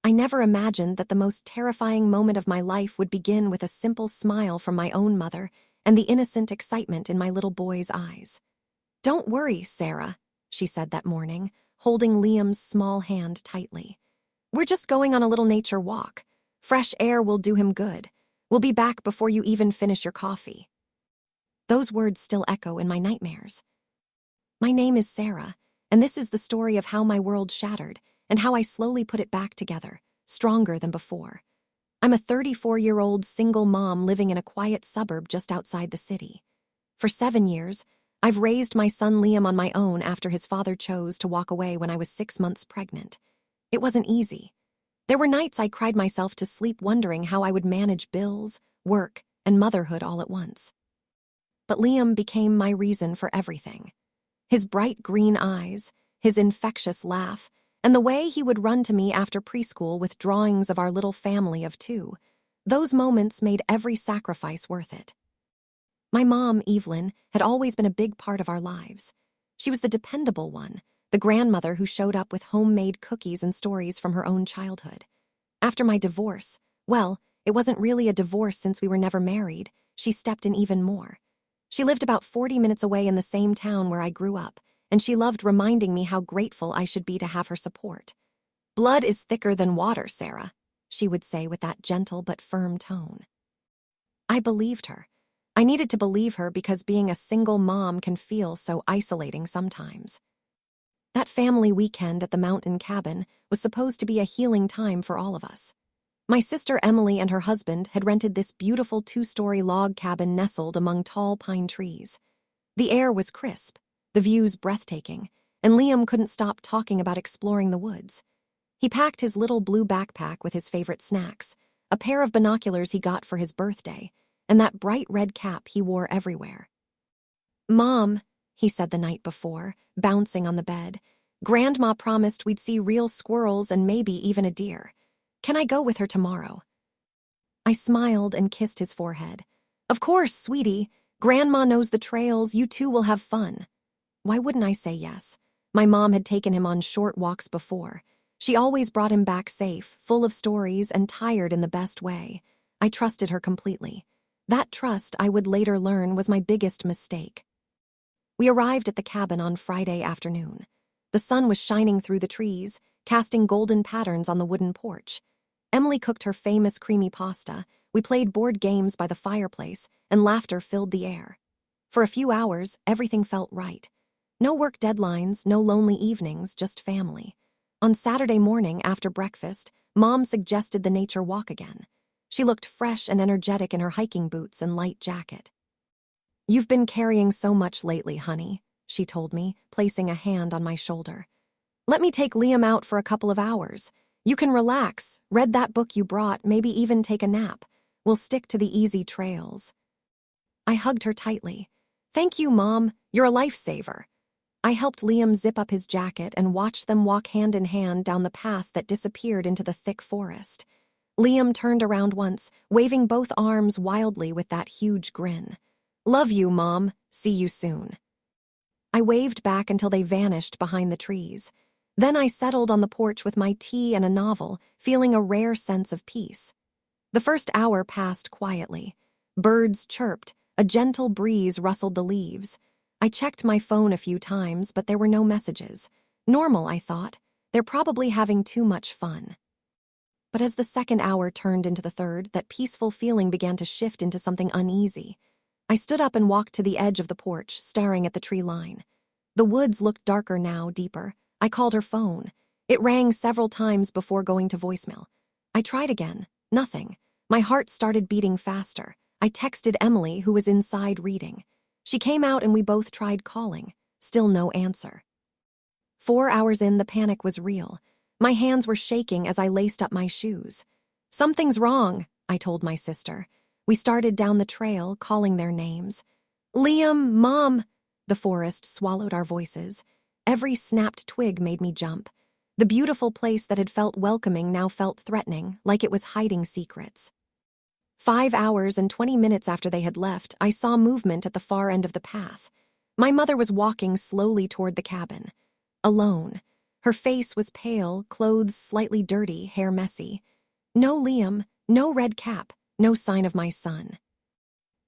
I never imagined that the most terrifying moment of my life would begin with a simple smile from my own mother and the innocent excitement in my little boy's eyes. "Don't worry, Sarah," she said that morning, holding Liam's small hand tightly. "We're just going on a little nature walk. Fresh air will do him good. We'll be back before you even finish your coffee." Those words still echo in my nightmares. My name is Sarah, and this is the story of how my world shattered and how I slowly put it back together, stronger than before. I'm a 34-year-old single mom living in a quiet suburb just outside the city. For 7 years, I've raised my son Liam on my own after his father chose to walk away when I was 6 months pregnant. It wasn't easy. There were nights I cried myself to sleep wondering how I would manage bills, work, and motherhood all at once. But Liam became my reason for everything. His bright green eyes, his infectious laugh, and the way he would run to me after preschool with drawings of our little family of 2, those moments made every sacrifice worth it. My mom, Evelyn, had always been a big part of our lives. She was the dependable one, the grandmother who showed up with homemade cookies and stories from her own childhood. After my divorce, well, it wasn't really a divorce since we were never married, she stepped in even more. She lived about 40 minutes away in the same town where I grew up, and she loved reminding me how grateful I should be to have her support. "Blood is thicker than water, Sarah," she would say with that gentle but firm tone. I believed her. I needed to believe her because being a single mom can feel so isolating sometimes. That family weekend at the mountain cabin was supposed to be a healing time for all of us. My sister Emily and her husband had rented this beautiful 2-story log cabin nestled among tall pine trees. The air was crisp, the views breathtaking, and Liam couldn't stop talking about exploring the woods. He packed his little blue backpack with his favorite snacks, a pair of binoculars he got for his birthday, and that bright red cap he wore everywhere. "Mom," he said the night before, bouncing on the bed, "Grandma promised we'd see real squirrels and maybe even a deer. Can I go with her tomorrow?" I smiled and kissed his forehead. "Of course, sweetie. Grandma knows the trails. You two will have fun." Why wouldn't I say yes? My mom had taken him on short walks before. She always brought him back safe, full of stories and tired in the best way. I trusted her completely. That trust, I would later learn, was my biggest mistake. We arrived at the cabin on Friday afternoon. The sun was shining through the trees, casting golden patterns on the wooden porch. Emily cooked her famous creamy pasta, we played board games by the fireplace, and laughter filled the air. For a few hours, everything felt right. No work deadlines, no lonely evenings, just family. On Saturday morning, after breakfast, Mom suggested the nature walk again. She looked fresh and energetic in her hiking boots and light jacket. "You've been carrying so much lately, honey," she told me, placing a hand on my shoulder. "Let me take Liam out for a couple of hours. You can relax, read that book you brought, maybe even take a nap. We'll stick to the easy trails." I hugged her tightly. "Thank you, Mom. You're a lifesaver." I helped Liam zip up his jacket and watched them walk hand in hand down the path that disappeared into the thick forest. Liam turned around once, waving both arms wildly with that huge grin. "Love you, Mom. See you soon." I waved back until they vanished behind the trees. Then I settled on the porch with my tea and a novel, feeling a rare sense of peace. The first hour passed quietly. Birds chirped, a gentle breeze rustled the leaves. I checked my phone a few times, but there were no messages. Normal, I thought. They're probably having too much fun. But as the second hour turned into the third, that peaceful feeling began to shift into something uneasy. I stood up and walked to the edge of the porch, staring at the tree line. The woods looked darker now, deeper. I called her phone. It rang several times before going to voicemail. I tried again. Nothing. My heart started beating faster. I texted Emily, who was inside reading. She came out and we both tried calling. Still no answer. 4 hours in, the panic was real. My hands were shaking as I laced up my shoes. "Something's wrong," I told my sister. We started down the trail, calling their names. "Liam, Mom!" The forest swallowed our voices. Every snapped twig made me jump. The beautiful place that had felt welcoming now felt threatening, like it was hiding secrets. 5 hours and 20 minutes after they had left, I saw movement at the far end of the path. My mother was walking slowly toward the cabin. Alone. Her face was pale, clothes slightly dirty, hair messy. No Liam, no red cap, no sign of my son.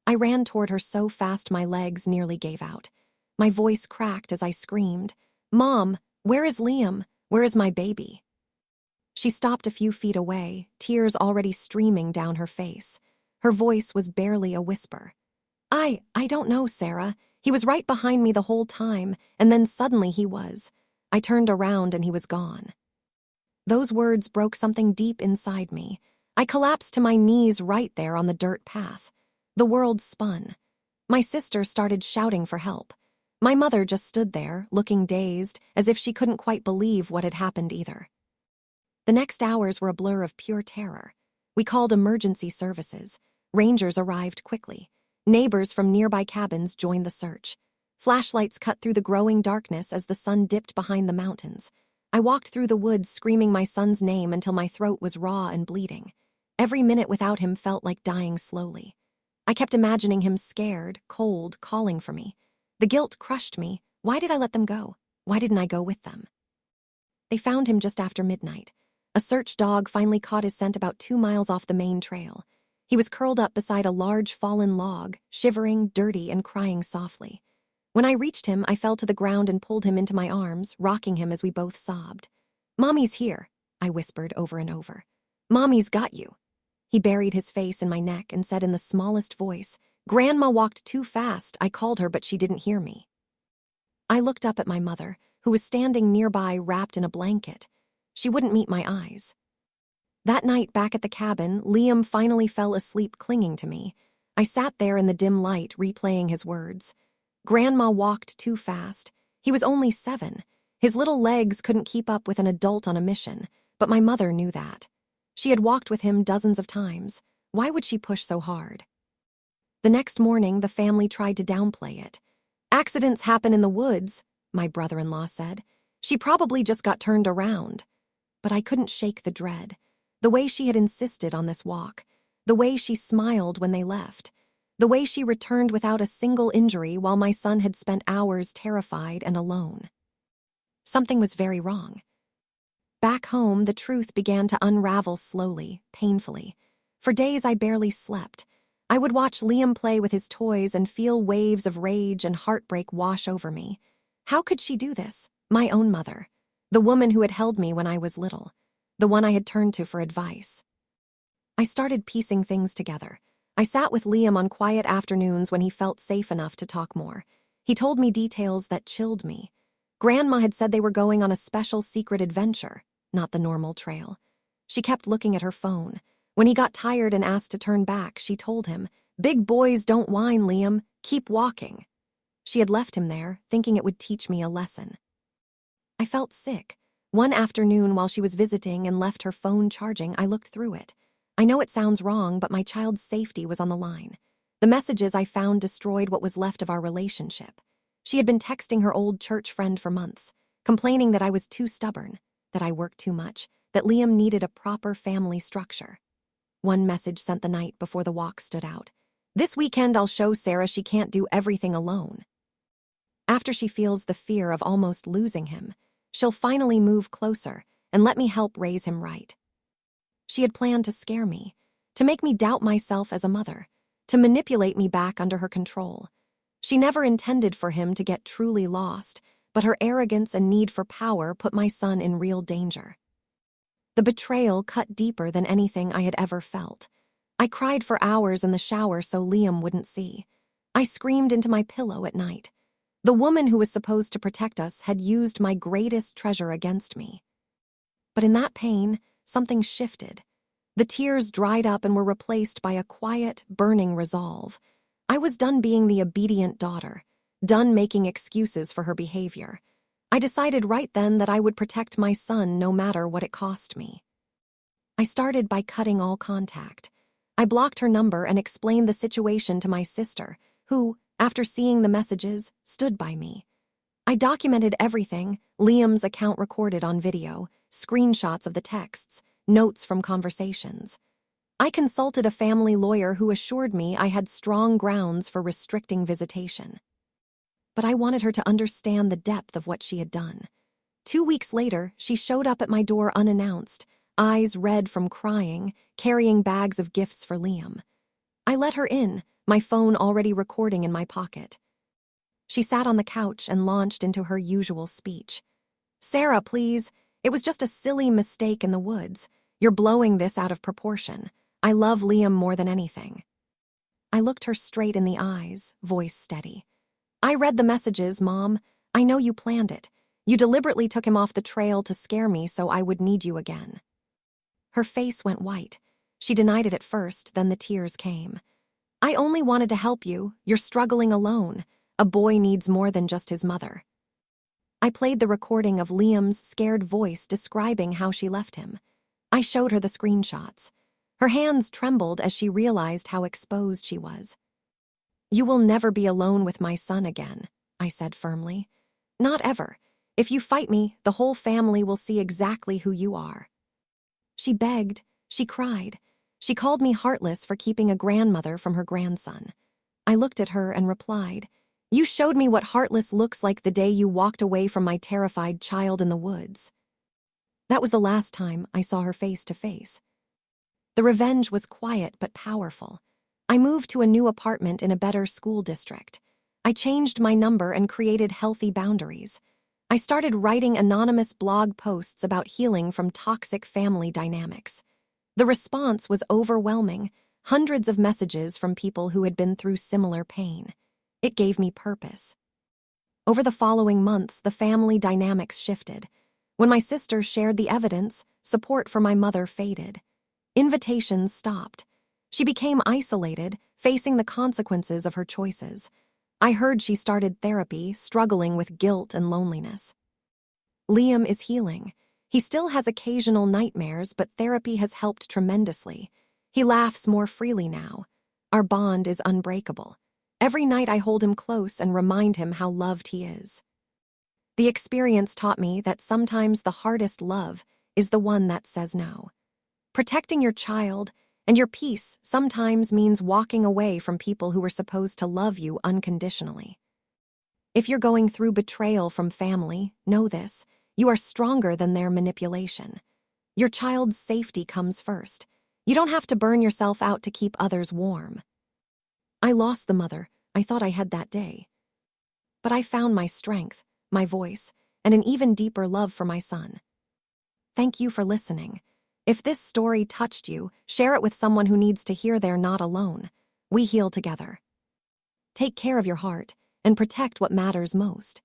I ran toward her so fast my legs nearly gave out. My voice cracked as I screamed, "Mom, where is Liam? Where is my baby?" She stopped a few feet away, tears already streaming down her face. Her voice was barely a whisper. I don't know, Sarah. He was right behind me the whole time, and then suddenly he was. I turned around and he was gone." Those words broke something deep inside me. I collapsed to my knees right there on the dirt path. The world spun. My sister started shouting for help. My mother just stood there, looking dazed, as if she couldn't quite believe what had happened either. The next hours were a blur of pure terror. We called emergency services. Rangers arrived quickly. Neighbors from nearby cabins joined the search. Flashlights cut through the growing darkness as the sun dipped behind the mountains. I walked through the woods screaming my son's name until my throat was raw and bleeding. Every minute without him felt like dying slowly. I kept imagining him scared, cold, calling for me. The guilt crushed me. Why did I let them go? Why didn't I go with them? They found him just after midnight. A search dog finally caught his scent about 2 miles off the main trail. He was curled up beside a large fallen log, shivering, dirty, and crying softly. When I reached him, I fell to the ground and pulled him into my arms, rocking him as we both sobbed. "Mommy's here," I whispered over and over. "Mommy's got you." He buried his face in my neck and said in the smallest voice, "Grandma walked too fast. I called her, but she didn't hear me." I looked up at my mother, who was standing nearby wrapped in a blanket. She wouldn't meet my eyes. That night back at the cabin, Liam finally fell asleep clinging to me. I sat there in the dim light, replaying his words. Grandma walked too fast. He was only 7. His little legs couldn't keep up with an adult on a mission, but my mother knew that. She had walked with him dozens of times. Why would she push so hard? The next morning, the family tried to downplay it. "Accidents happen in the woods," my brother-in-law said. "She probably just got turned around." But I couldn't shake the dread. The way she had insisted on this walk, the way she smiled when they left, the way she returned without a single injury while my son had spent hours terrified and alone. Something was very wrong. Back home, the truth began to unravel slowly, painfully. For days I barely slept. I would watch Liam play with his toys and feel waves of rage and heartbreak wash over me. How could she do this? My own mother. The woman who had held me when I was little. The one I had turned to for advice. I started piecing things together. I sat with Liam on quiet afternoons when he felt safe enough to talk more. He told me details that chilled me. Grandma had said they were going on a special secret adventure, not the normal trail. She kept looking at her phone. When he got tired and asked to turn back, she told him, "Big boys don't whine, Liam. Keep walking." She had left him there, thinking it would teach me a lesson. I felt sick. One afternoon while she was visiting and left her phone charging, I looked through it. I know it sounds wrong, but my child's safety was on the line. The messages I found destroyed what was left of our relationship. She had been texting her old church friend for months, complaining that I was too stubborn, that I worked too much, that Liam needed a proper family structure. One message sent the night before the walk stood out. "This weekend I'll show Sarah she can't do everything alone." After she feels the fear of almost losing him, she'll finally move closer and let me help raise him right. She had planned to scare me, to make me doubt myself as a mother, to manipulate me back under her control. She never intended for him to get truly lost, but her arrogance and need for power put my son in real danger. The betrayal cut deeper than anything I had ever felt. I cried for hours in the shower so Liam wouldn't see. I screamed into my pillow at night. The woman who was supposed to protect us had used my greatest treasure against me. But in that pain, something shifted. The tears dried up and were replaced by a quiet, burning resolve. I was done being the obedient daughter, done making excuses for her behavior. I decided right then that I would protect my son no matter what it cost me. I started by cutting all contact. I blocked her number and explained the situation to my sister, who, after seeing the messages, stood by me. I documented everything, Liam's account recorded on video, screenshots of the texts, notes from conversations. I consulted a family lawyer who assured me I had strong grounds for restricting visitation. But I wanted her to understand the depth of what she had done. 2 weeks later, she showed up at my door unannounced, eyes red from crying, carrying bags of gifts for Liam. I let her in, my phone already recording in my pocket. She sat on the couch and launched into her usual speech. "Sarah, please. It was just a silly mistake in the woods. You're blowing this out of proportion. I love Liam more than anything." I looked her straight in the eyes, voice steady. "I read the messages, Mom. I know you planned it. You deliberately took him off the trail to scare me so I would need you again." Her face went white. She denied it at first, then the tears came. "I only wanted to help you. You're struggling alone. A boy needs more than just his mother." I played the recording of Liam's scared voice describing how she left him. I showed her the screenshots. Her hands trembled as she realized how exposed she was. "You will never be alone with my son again," I said firmly. "Not ever. If you fight me, the whole family will see exactly who you are." She begged, she cried. She called me heartless for keeping a grandmother from her grandson. I looked at her and replied, "You showed me what heartless looks like the day you walked away from my terrified child in the woods." That was the last time I saw her face to face. The revenge was quiet but powerful. I moved to a new apartment in a better school district. I changed my number and created healthy boundaries. I started writing anonymous blog posts about healing from toxic family dynamics. The response was overwhelming, hundreds of messages from people who had been through similar pain. It gave me purpose. Over the following months, the family dynamics shifted. When my sister shared the evidence, support for my mother faded. Invitations stopped. She became isolated, facing the consequences of her choices. I heard she started therapy, struggling with guilt and loneliness. Liam is healing. He still has occasional nightmares, but therapy has helped tremendously. He laughs more freely now. Our bond is unbreakable. Every night I hold him close and remind him how loved he is. The experience taught me that sometimes the hardest love is the one that says no. Protecting your child and your peace sometimes means walking away from people who were supposed to love you unconditionally. If you're going through betrayal from family, know this: you are stronger than their manipulation. Your child's safety comes first. You don't have to burn yourself out to keep others warm. I lost the mother I thought I had that day. But I found my strength, my voice, and an even deeper love for my son. Thank you for listening. If this story touched you, share it with someone who needs to hear they're not alone. We heal together. Take care of your heart and protect what matters most.